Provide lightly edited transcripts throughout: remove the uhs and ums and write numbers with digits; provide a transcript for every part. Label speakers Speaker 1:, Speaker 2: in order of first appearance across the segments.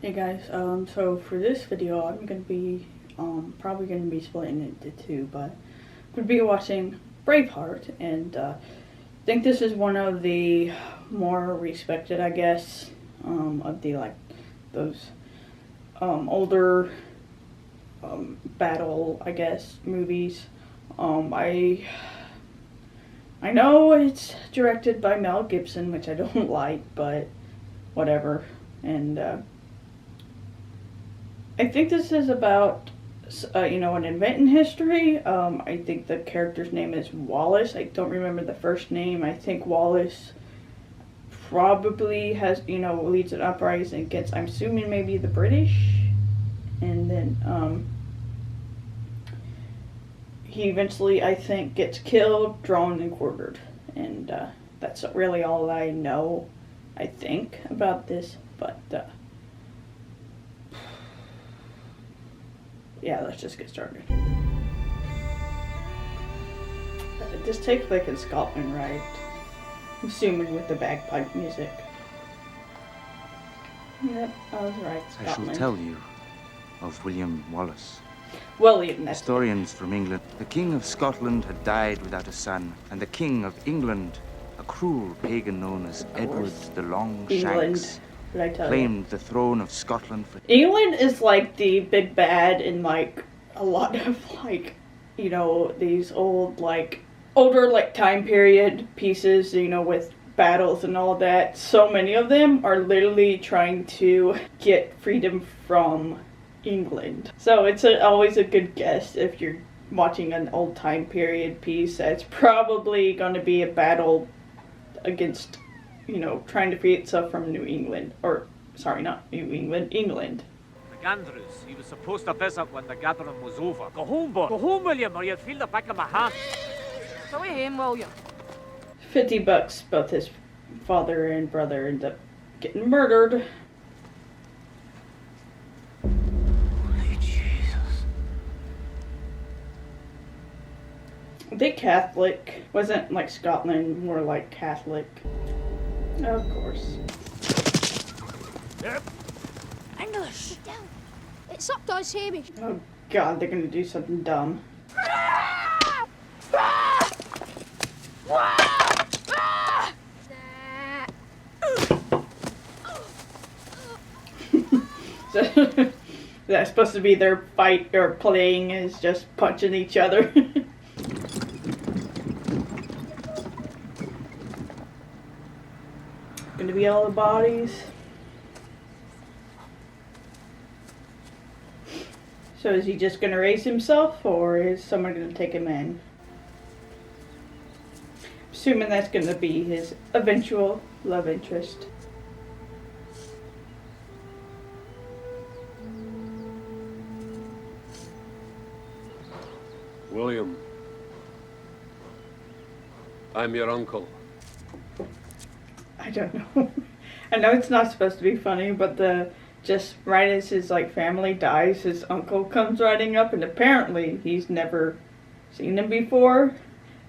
Speaker 1: Hey guys, so for this video I'm gonna be probably gonna be splitting it into two, but I'm gonna be watching Braveheart, and I think this is one of the more respected, I guess, of the those older battle, I guess, movies. I know it's directed by Mel Gibson, which I don't like, but whatever. And I think this is about, an event in history. I think the character's name is Wallace. I don't remember the first name. I think Wallace probably has, leads an uprising against, I'm assuming, maybe the British. And then he eventually, I think, gets killed, drawn, and quartered. And that's really all I know, I think, about this. But yeah, let's just get started. This takes place in Scotland, right? I'm assuming with the bagpipe music. Yep, I was right, Scotland.
Speaker 2: I shall tell you of William Wallace.
Speaker 1: William, that's
Speaker 2: Historians from England. The King of Scotland had died without a son, and the King of England, a cruel pagan known as Edward the Longshanks, claimed the throne of Scotland for...
Speaker 1: England is like the big bad in like a lot of these old older time period pieces, with battles and all that. So many of them are literally trying to get freedom from England. So it's always a good guess if you're watching an old time period piece that's probably going to be a battle against trying to free itself from New England. Or, sorry, not New England, England.
Speaker 3: Andrews, he was supposed to visit when the gathering was over. Go home, boy. Go home, William, or you'll feel the back of my hand.
Speaker 4: So we him, William.
Speaker 1: $50, both his father and brother end up getting murdered.
Speaker 4: Holy Jesus.
Speaker 1: Are they Catholic? Wasn't Scotland more like Catholic? Of course.
Speaker 3: Yep.
Speaker 4: English. Sit down. It's up to us, Hamish.
Speaker 1: Oh god, they're gonna do something dumb. That's supposed to be their fight or playing, is just punching each other. Gonna be all the bodies. So is he just gonna raise himself, or is someone gonna take him in? Assuming that's gonna be his eventual love interest.
Speaker 5: William, I'm your uncle.
Speaker 1: I don't know. I know it's not supposed to be funny, but just right as his family dies, his uncle comes riding up, and apparently he's never seen him before,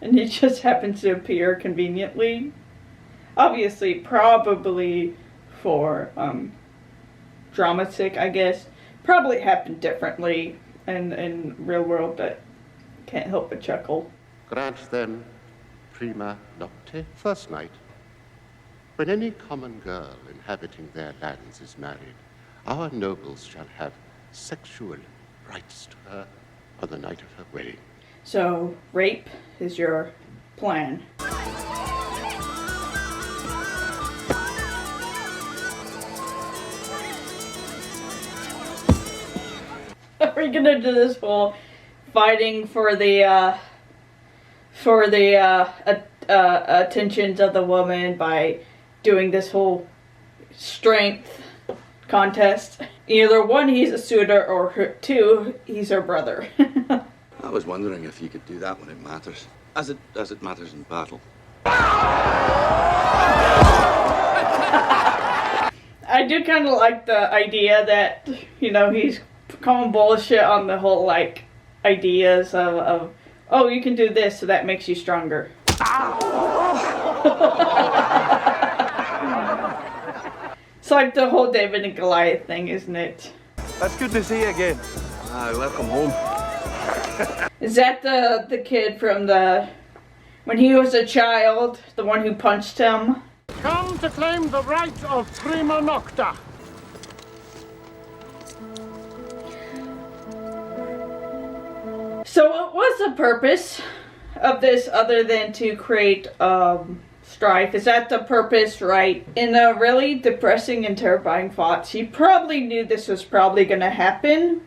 Speaker 1: and he just happens to appear conveniently. Obviously, probably for drama's sake, I guess. Probably happened differently in real world, but can't help but chuckle.
Speaker 6: Grant then, prima nocte, first night. When any common girl inhabiting their lands is married, our nobles shall have sexual rights to her on the night of her wedding.
Speaker 1: So, rape is your plan. Are we gonna do this whole fighting for the attentions of the woman by doing this whole strength contest? Either one, he's a suitor, or two, he's her brother.
Speaker 7: I was wondering if you could do that when it matters, as it matters in battle.
Speaker 1: I do kind of like the idea that, he's calling bullshit on the whole, ideas of oh, you can do this, so that makes you stronger. It's like the whole David and Goliath thing, isn't it?
Speaker 8: That's good to see you again.
Speaker 7: Welcome home.
Speaker 1: Is that the kid from when he was a child, the one who punched him?
Speaker 9: Come to claim the right of prima nocta.
Speaker 1: So what was the purpose of this other than to create strife? Is that the purpose, right? In a really depressing and terrifying thought, she probably knew this was probably going to happen.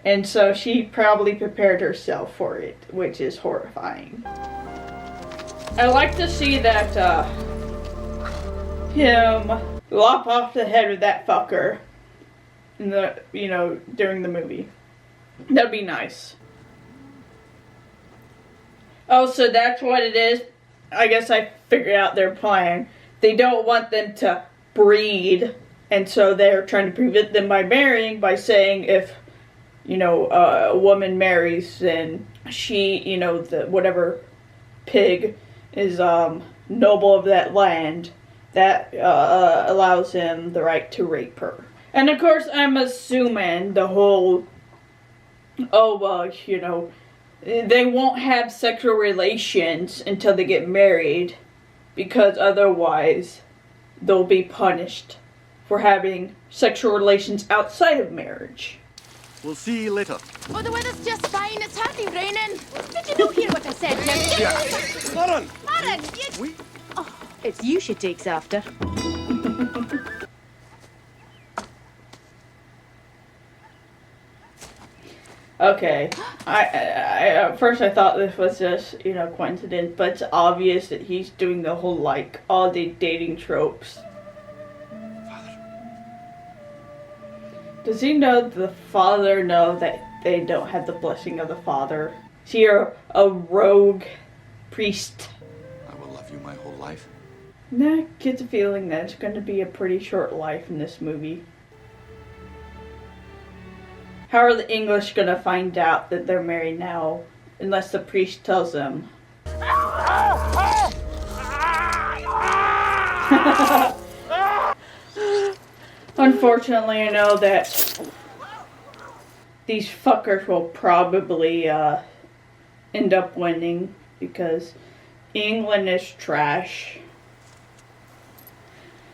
Speaker 1: And so she probably prepared herself for it, which is horrifying. I like to see that him lop off the head of that fucker in the, during the movie. That'd be nice. Oh, so that's what it is? I guess I figured out their plan. They don't want them to breed, and so they're trying to prevent them by marrying by saying if, a woman marries, then she, whatever pig is noble of that land, that allows him the right to rape her. And of course, I'm assuming the whole, they won't have sexual relations until they get married, because otherwise they'll be punished for having sexual relations outside of marriage.
Speaker 8: We'll see you later.
Speaker 4: Oh, the weather's just fine. It's hardly raining. Did you not hear what I said, Jim?
Speaker 8: Yeah. Lauren!
Speaker 4: Lauren, you... Oh, it's you she takes after.
Speaker 1: Okay, I at first I thought this was just, coincidence, but it's obvious that he's doing the whole, all the dating tropes. Does he know the father know that they don't have the blessing of the father? Is he a rogue priest?
Speaker 7: I will love you my whole life.
Speaker 1: Nah, I get the feeling that it's going to be a pretty short life in this movie. How are the English going to find out that they're married now, unless the priest tells them? Unfortunately, I know that these fuckers will probably end up winning because England is trash.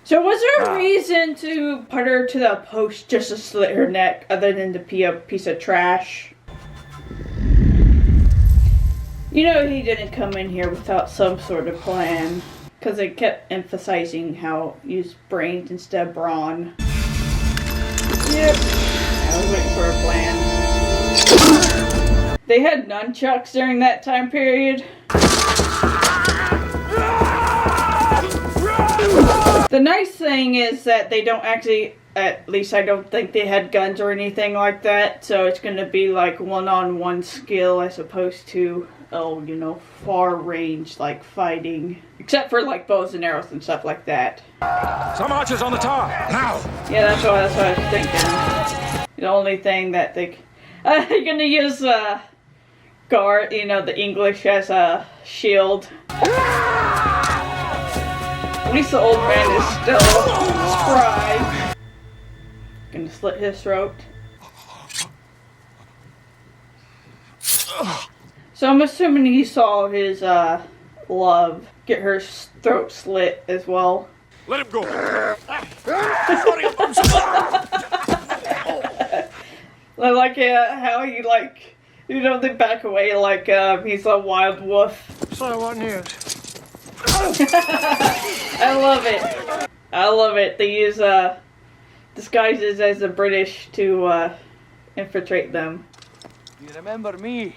Speaker 1: So was there a reason to put her to the post just to slit her neck other than to be a piece of trash? He didn't come in here without some sort of plan. Because they kept emphasizing how use brains instead of brawn. Yep. I was waiting for a plan. They had nunchucks during that time period. The nice thing is that they don't actually, at least I don't think they had guns or anything like that, so it's going to be like one-on-one skill as opposed to, far range, like fighting. Except for like bows and arrows and stuff like that.
Speaker 3: Some archers on the tower, now!
Speaker 1: Yeah, that's what I was thinking. The only thing that they're going to use guard, the English as a shield. At least the old man is still spry. Gonna slit his throat. So I'm assuming he saw his love get her throat slit as well.
Speaker 3: Let him go!
Speaker 1: I like how he they back away like he's a wild wolf.
Speaker 9: So what news?
Speaker 1: I love it. I love it. They use disguises as the British to infiltrate them.
Speaker 8: You remember me?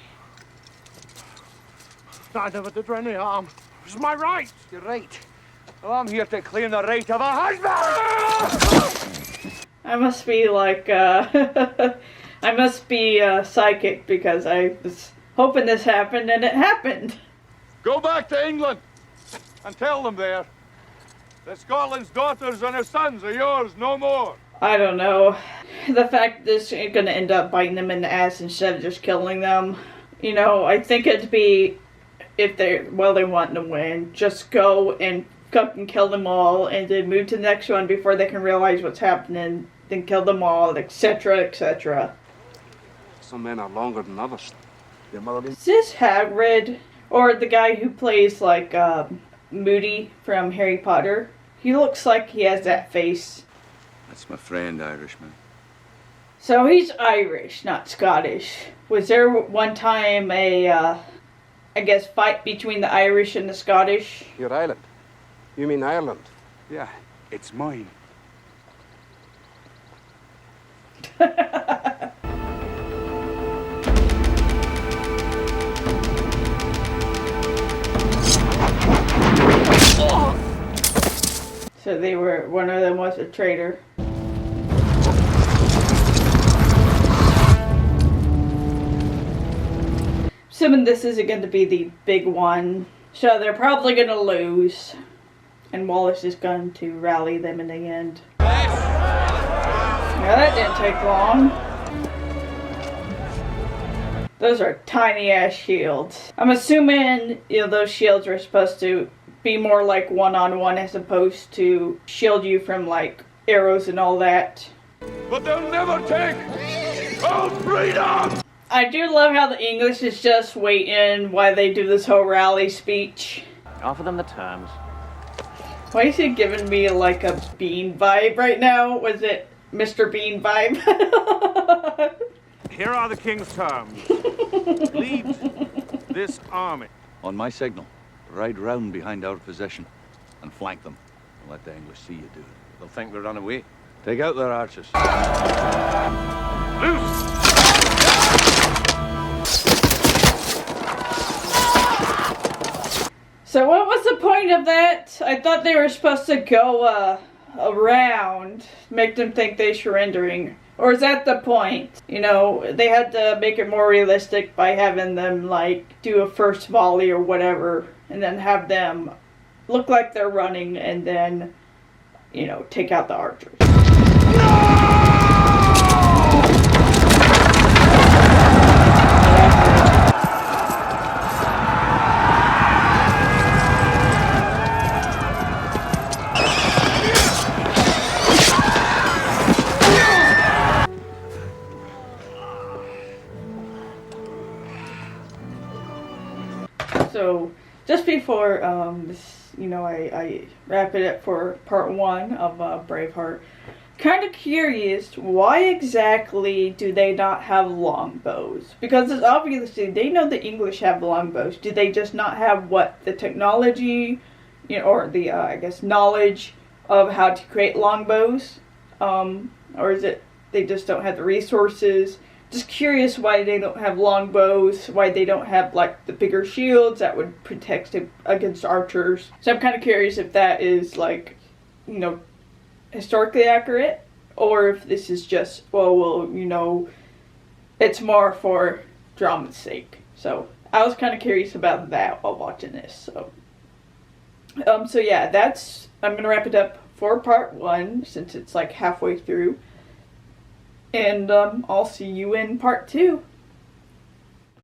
Speaker 9: I never did her any harm. It was my right.
Speaker 8: You're right. Well, I'm here to claim the right of a husband!
Speaker 1: I must be I must be psychic because I was hoping this happened and it happened.
Speaker 8: Go back to England and tell them there that Scotland's daughters and her sons are yours no more.
Speaker 1: I don't know. The fact this is going to end up biting them in the ass instead of just killing them. I think it'd be, if they want to win, just go and cook and kill them all, and then move to the next one before they can realize what's happening, then kill them all, etc., etc.
Speaker 10: Some men are longer than others.
Speaker 1: Is this Hagrid? Or the guy who plays, like, Moody from Harry Potter? He looks like he has that face.
Speaker 7: That's my friend, Irishman.
Speaker 1: So he's Irish, not Scottish. Was there one time a, I guess, fight between the Irish and the Scottish?
Speaker 10: Your island? You mean Ireland?
Speaker 11: Yeah, it's mine.
Speaker 1: So they were, one of them was a traitor. Assuming this isn't going to be the big one. So they're probably going to lose. And Wallace is going to rally them in the end. Now that didn't take long. Those are tiny ass shields. I'm assuming, you know, those shields are supposed to be more like one-on-one as opposed to shield you from like arrows and all that.
Speaker 8: But they'll never take our freedom!
Speaker 1: I do love how the English is just waiting while they do this whole rally speech.
Speaker 3: Offer them the terms.
Speaker 1: Why is he giving me like a Bean vibe right now? Was it Mr. Bean vibe?
Speaker 11: Here are the king's terms. Lead this army.
Speaker 7: On my signal, ride round behind our possession and flank them. And let the English see you do it.
Speaker 11: They'll think we run away.
Speaker 7: Take out their archers.
Speaker 11: Loose!
Speaker 1: So what was the point of that? I thought they were supposed to go around, make them think they're surrendering. Or is that the point? You know, they had to make it more realistic by having them like do a first volley or whatever, and then have them look like they're running and then, you know, take out the archers. So, just before this, you know, I wrap it up for part 1 of Braveheart, kind of curious, why exactly do they not have longbows? Because it's obviously, they know the English have longbows. Do they just not have, what, the technology, you know, or the, I guess, knowledge of how to create longbows? Or is it they just don't have the resources? Just curious why they don't have longbows, why they don't have like the bigger shields that would protect it against archers. So I'm kind of curious if that is like, you know, historically accurate, or if this is just, well, you know, it's more for drama's sake. So I was kind of curious about that while watching this. So yeah, I'm gonna wrap it up for part 1 since it's like halfway through. And I'll see you in part 2.